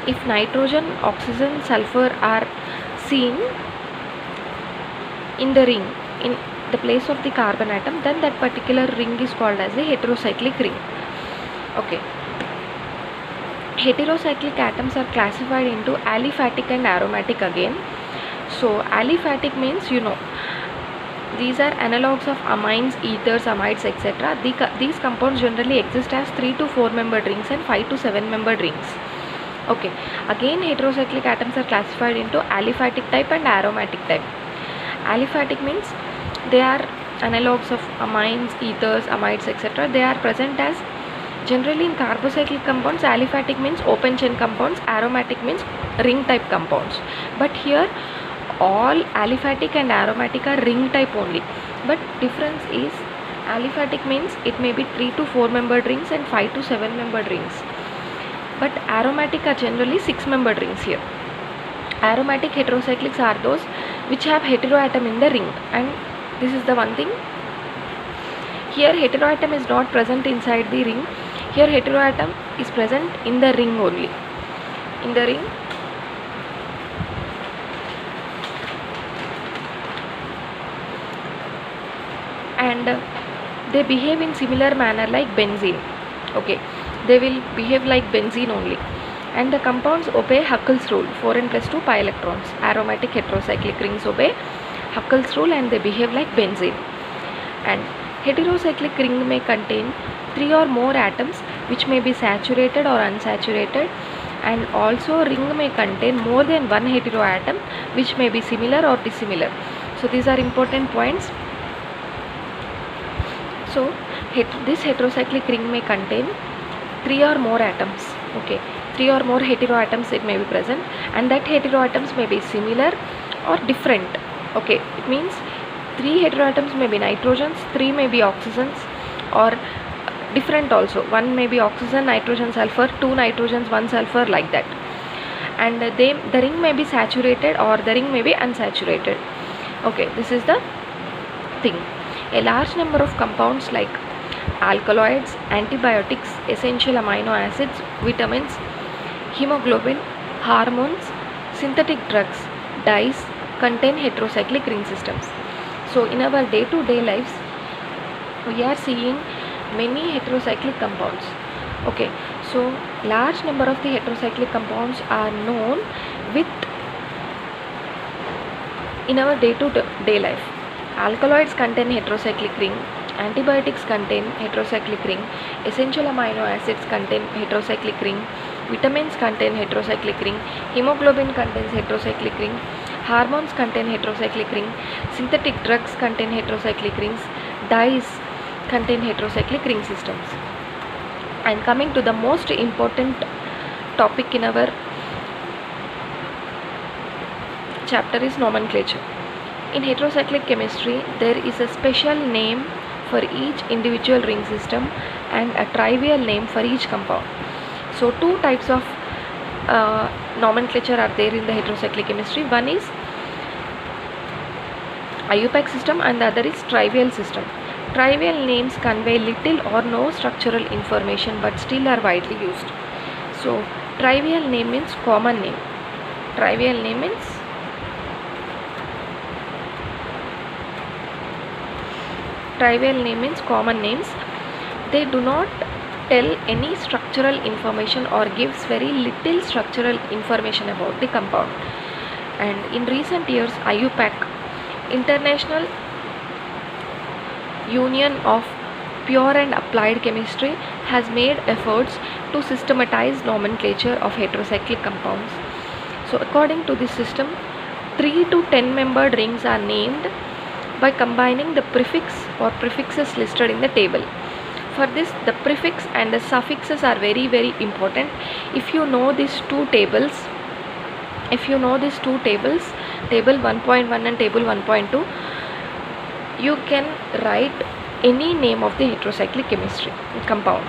if nitrogen, oxygen, sulfur are seen in the ring in the place of the carbon atom, then that particular ring is called as a heterocyclic ring. Okay. Heterocyclic atoms are classified into aliphatic and aromatic again. So aliphatic means, these are analogues of amines, ethers, amides, etc. These compounds generally exist as 3 to 4 membered rings and 5 to 7 membered rings. Okay, again heterocyclic atoms are classified into aliphatic type and aromatic type. Aliphatic means they are analogues of amines, ethers, amides, etc. They are present as generally in carbocyclic compounds. Aliphatic means open chain compounds, aromatic means ring type compounds. But here all aliphatic and aromatic are ring type only. But difference is aliphatic means it may be 3 to 4 membered rings and 5 to 7 membered rings. But aromatic are generally 6 membered rings here. Aromatic heterocyclics are those which have heteroatom in the ring, and this is the one thing. Here heteroatom is not present inside the ring. Here heteroatom is present in the ring only. In the ring, and they behave in similar manner like benzene. Okay, they will behave like benzene only. And the compounds obey Huckel's rule, 4n plus 2 pi electrons. Aromatic heterocyclic rings obey Huckel's rule and they behave like benzene. And heterocyclic ring may contain 3 or more atoms which may be saturated or unsaturated, and also ring may contain more than one heteroatom which may be similar or dissimilar. So these are important points. So this heterocyclic ring may contain 3 or more atoms. Okay, 3 or more heteroatoms it may be present, and that heteroatoms may be similar or different. Okay, it means 3 heteroatoms may be nitrogens, 3 may be oxygens, or different also. 1 may be oxygen, nitrogen, sulfur, 2 nitrogens, 1 sulfur, like that. And the ring may be saturated or the ring may be unsaturated. Okay, this is the thing. A large number of compounds like alkaloids, antibiotics, essential amino acids, vitamins, hemoglobin, hormones, synthetic drugs, dyes contain heterocyclic ring systems. So in our day-to-day lives we are seeing many heterocyclic compounds. Okay, so large number of the heterocyclic compounds are known with in our day-to-day life. Alkaloids contain heterocyclic ring, antibiotics contain heterocyclic ring, essential amino acids contain heterocyclic ring, vitamins contain heterocyclic ring, hemoglobin contains heterocyclic ring, hormones contain heterocyclic ring, synthetic drugs contain heterocyclic rings, dyes contain heterocyclic ring systems. And coming to the most important topic in our chapter is nomenclature. In heterocyclic chemistry, there is a special name for each individual ring system and a trivial name for each compound. So two types of nomenclature are there in the heterocyclic chemistry. One is IUPAC system and the other is trivial system. Trivial names convey little or no structural information but still are widely used. So trivial name means common name. Trivial name means common names. They do not tell any structural information or gives very little structural information about the compound. And in recent years, IUPAC, International Union of Pure and Applied Chemistry, has made efforts to systematize nomenclature of heterocyclic compounds. So according to this system, 3 to 10 membered rings are named by combining the prefix or prefixes listed in the table. For this, the prefix and the suffixes are very important. If you know these two tables, table 1.1 and table 1.2, you can write any name of the heterocyclic chemistry compound.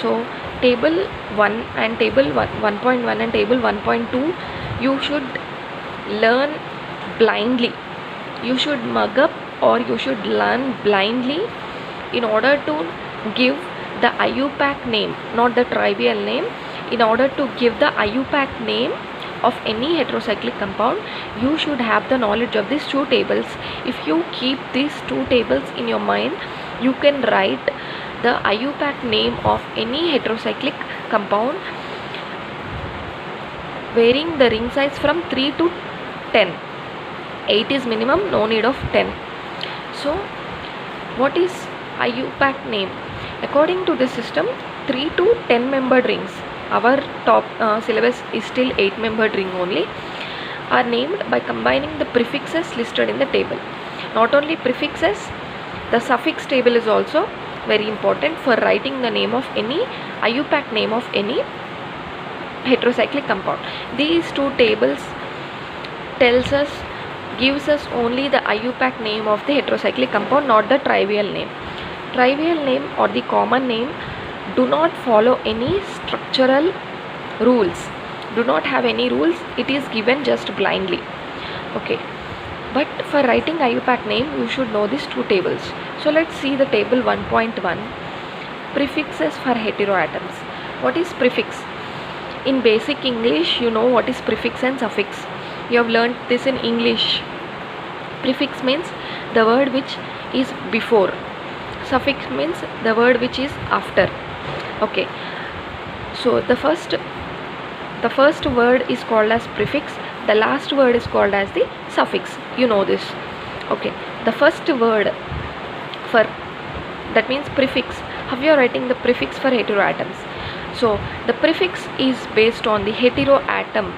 So table 1 and table 1.1 and table 1.2 you should learn blindly. You should mug up or you should learn blindly in order to give the IUPAC name, not the trivial name. in order to give the IUPAC name of any heterocyclic compound, you should have the knowledge of these two tables. If you keep these two tables in your mind, you can write the IUPAC name of any heterocyclic compound varying the ring size from 3 to 10. 8 is minimum, no need of 10. So what is IUPAC name? According to this system, 3 to 10 membered rings, our top syllabus is still 8 membered ring only, are named by combining the prefixes listed in the table. Not only prefixes, the suffix table is also very important for writing the name of any IUPAC name of any heterocyclic compound. These two tables gives us only the IUPAC name of the heterocyclic compound, not the trivial name. Trivial name or the common name do not follow any structural rules, do not have any rules, it is given just blindly. Okay, but for writing IUPAC name you should know these two tables. So let's see the table 1.1, prefixes for heteroatoms. What is prefix? In basic English, you know what is prefix and suffix. You have learnt this in English. Prefix means the word which is before. Suffix means the word which is after. Okay. So the first word is called as prefix. The last word is called as the suffix. You know this. Okay. The first word for that means prefix. How you are writing the prefix for heteroatoms? So the prefix is based on the heteroatom.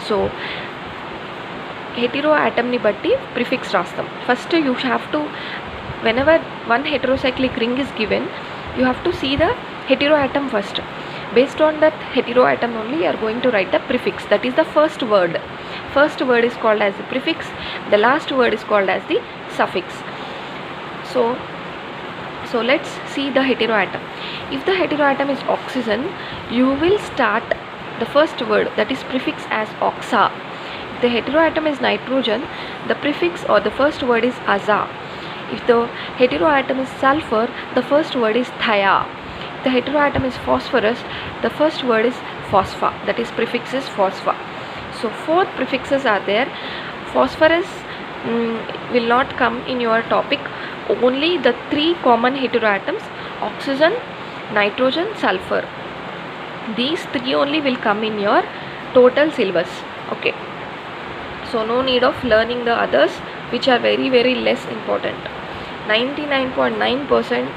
So heteroatom ni batti prefix rastam. First you have to, whenever one heterocyclic ring is given, you have to see the heteroatom first. Based on that heteroatom only you are going to write the prefix. That is the first word. First word is called as the prefix. The last word is called as the suffix. So let's see the heteroatom. If the heteroatom is oxygen, you will start the first word, that is prefix, as oxa. If the heteroatom is nitrogen, the prefix or the first word is aza. If the heteroatom is sulfur, the first word is thia. If the heteroatom is phosphorus, the first word is phospha, that is prefix is phospha. So 4 prefixes are there. Phosphorus will not come in your topic. Only the 3 common heteroatoms, oxygen, nitrogen, sulfur. These 3 only will come in your total syllabus. Okay. So no need of learning the others which are very less important. 99.9%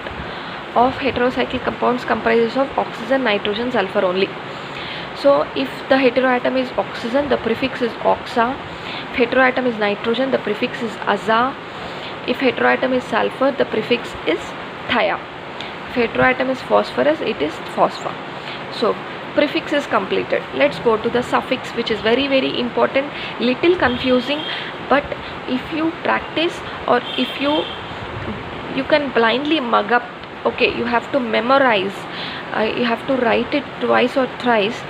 of heterocyclic compounds comprises of oxygen, nitrogen, sulfur only. So if the heteroatom is oxygen, the prefix is oxa. If heteroatom is nitrogen, the prefix is aza. If heteroatom is sulfur, the prefix is thia. If heteroatom is phosphorus, it is phospha. So prefix is completed. Let's go to the suffix, which is very important, little confusing, but if you practice or if you can blindly mug up. Okay, you have to memorize, you have to write it twice or thrice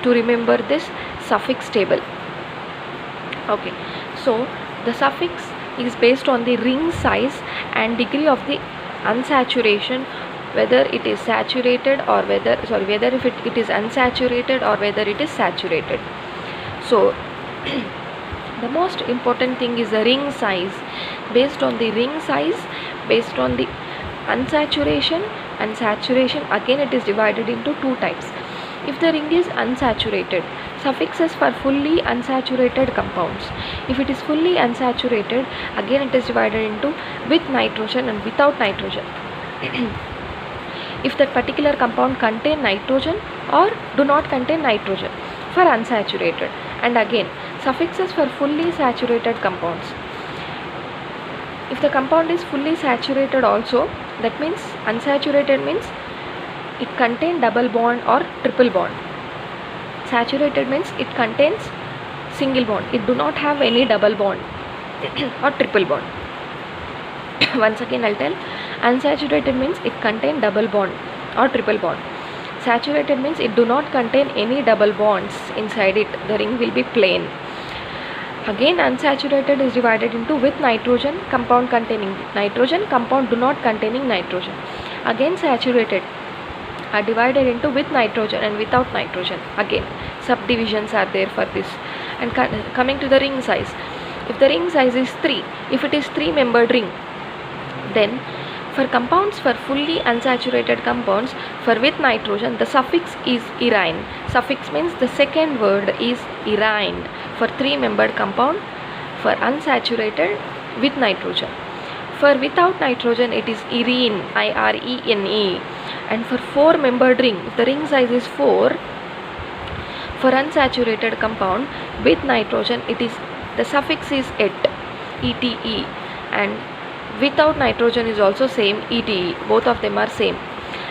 to remember this suffix table. Okay, so the suffix is based on the ring size and degree of the unsaturation, whether it is saturated or whether if it is unsaturated or whether it is saturated. So the most important thing is the ring size. Based on the ring size, based on the unsaturation and saturation, again it is divided into 2 types. If the ring is unsaturated, suffixes for fully unsaturated compounds. If it is fully unsaturated, again it is divided into with nitrogen and without nitrogen. If that particular compound contain nitrogen or do not contain nitrogen for unsaturated, and again suffixes for fully saturated compounds. If the compound is fully saturated also, that means unsaturated means it contains double bond or triple bond. Saturated means it contains single bond. It do not have any double bond or triple bond. Once again I'll tell, unsaturated means it contains double bond or triple bond. Saturated means it do not contain any double bonds inside it. The ring will be plain. Again unsaturated is divided into with nitrogen, compound containing nitrogen, compound do not containing nitrogen. Again saturated, are divided into with nitrogen and without nitrogen. Again, subdivisions are there for this. And coming to the ring size, if the ring size is 3, if it is 3-membered ring, then for compounds, for fully unsaturated compounds, for with nitrogen, the suffix is irine. Suffix means the second word is irine for 3-membered compound, for unsaturated with nitrogen. For without nitrogen, it is irene, IRENE. And for 4-membered ring, if the ring size is 4, for unsaturated compound with nitrogen, it is the suffix is et, ETE, and without nitrogen is also same, ETE. Both of them are same.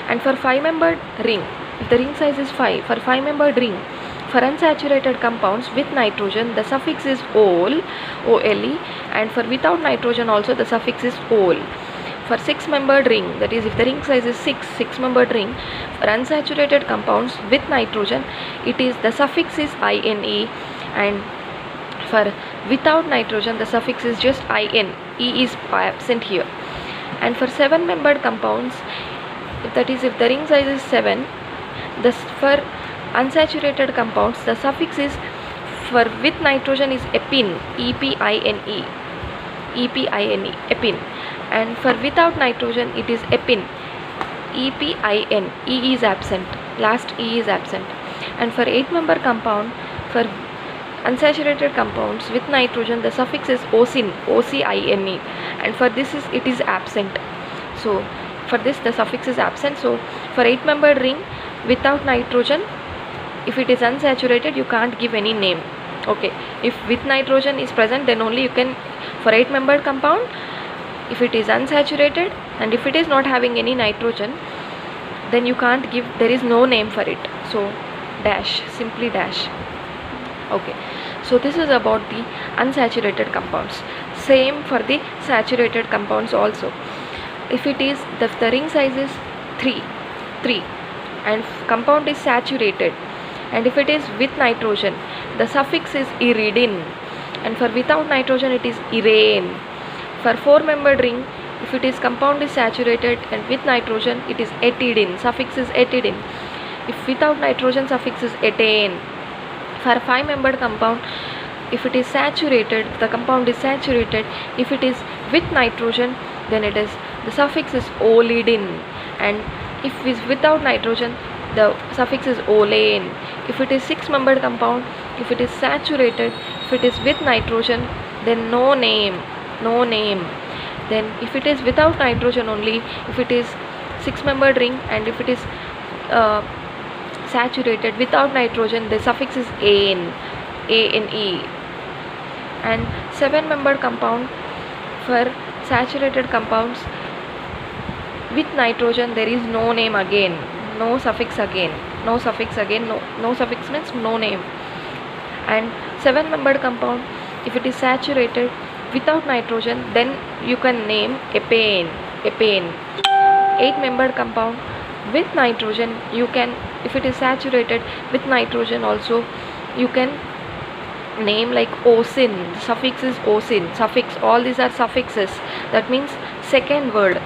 And for 5-membered ring, if the ring size is 5, for 5-membered ring, for unsaturated compounds with nitrogen, the suffix is ol, OLE, and for without nitrogen also the suffix is ol. For 6-membered ring, that is if the ring size is 6-membered ring, for unsaturated compounds with nitrogen, it is the suffix is INE, and for without nitrogen the suffix is just IN, E is absent here. And for 7-membered compounds, that is if the ring size is 7, for unsaturated compounds the suffix is for with nitrogen is epine, EPINE, epine, and for without nitrogen it is epine, EPIN, E is absent, last E is absent. And for 8-member compound, for unsaturated compounds with nitrogen the suffix is ocine, OCINE, and for this it is absent. So for this the suffix is absent. So for 8-membered ring without nitrogen, if it is unsaturated, you can't give any name. Okay, if with nitrogen is present, then only you can, for 8-membered compound, if it is unsaturated and if it is not having any nitrogen, then you can't give, there is no name for it. So dash, simply dash. Okay, so this is about the unsaturated compounds. Same for the saturated compounds also. If it is the ring size is 3 and compound is saturated, and if it is with nitrogen the suffix is iridine, and for without nitrogen it is irane. For 4-membered ring, if it is compound is saturated and with nitrogen it is etidine, suffix is etidine. If without nitrogen, suffix is etane. For 5-membered compound, if it is saturated, the compound is saturated. If it is with nitrogen, then it is, the suffix is olidine, and if it is without nitrogen the suffix is olane. If it is 6-membered compound, if it is saturated, if it is with nitrogen, then no name. Then if it is without nitrogen only, if it is 6-membered ring and if it is saturated without nitrogen, the suffix is ane, ANE. And 7-membered compound, for saturated compounds with nitrogen there is no name again, no suffix again, no suffix means no name. And 7-membered compound, if it is saturated without nitrogen, then you can name epane. 8-membered compound with nitrogen, you can, if it is saturated with nitrogen also, you can name like ocine, the suffix is ocine, suffix, all these are suffixes, that means second word,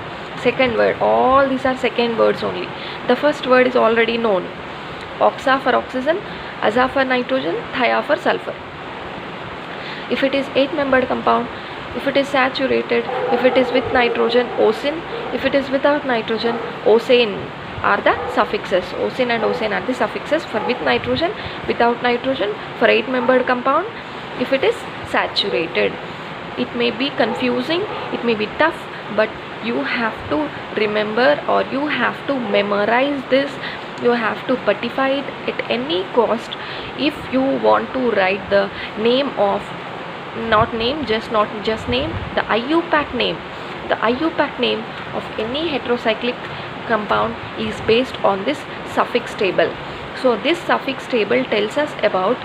all these are second words only. The first word is already known, oxa for oxygen, aza for nitrogen, thia for sulfur. If it is 8-membered compound, if it is saturated, if it is with nitrogen, ocine, if it is without nitrogen, ocane are the suffixes. Ocane and ocane are the suffixes for with nitrogen, without nitrogen, for 8-membered compound, if it is saturated. It may be confusing, it may be tough, but you have to remember or you have to memorize this. You have to certify it at any cost if you want to write the name of, not just name, the IUPAC name. The IUPAC name of any heterocyclic compound is based on this suffix table. So this suffix table tells us about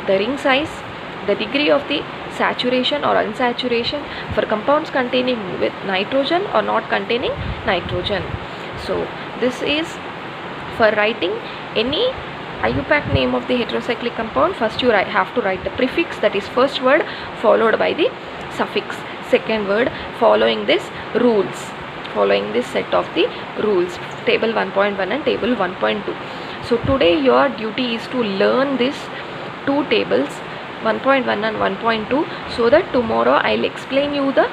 the ring size, the degree of the saturation or unsaturation for compounds containing with nitrogen or not containing nitrogen. So this is for writing any IUPAC name of the heterocyclic compound. First you have to write the prefix, that is first word followed by the suffix, second word, following this set of the rules. table 1.1 and table 1.2. So today your duty is to learn these two tables 1.1 and 1.2, so that tomorrow I'll explain you the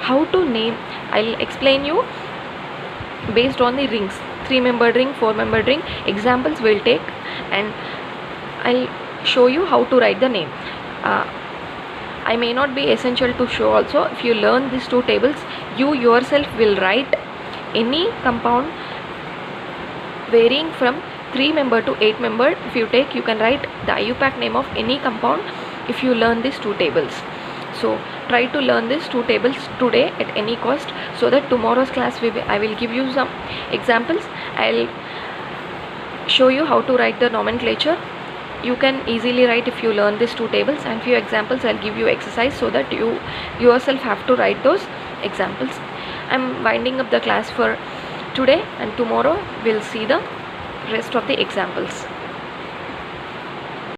how to name. I'll explain you based on the rings, 3-membered ring, 4-membered ring examples will take, and I'll show you how to write the name. I may not be essential to show also. If you learn these two tables, you yourself will write any compound varying from 3-membered to 8-membered. If you take, you can write the IUPAC name of any compound if you learn these two tables. So try to learn these two tables today at any cost, so that tomorrow's class I will give you some examples. I'll show you how to write the nomenclature. You can easily write if you learn these two tables, and few examples I'll give you exercise so that you yourself have to write those examples. I'm winding up the class for today, and tomorrow we'll see the rest of the examples.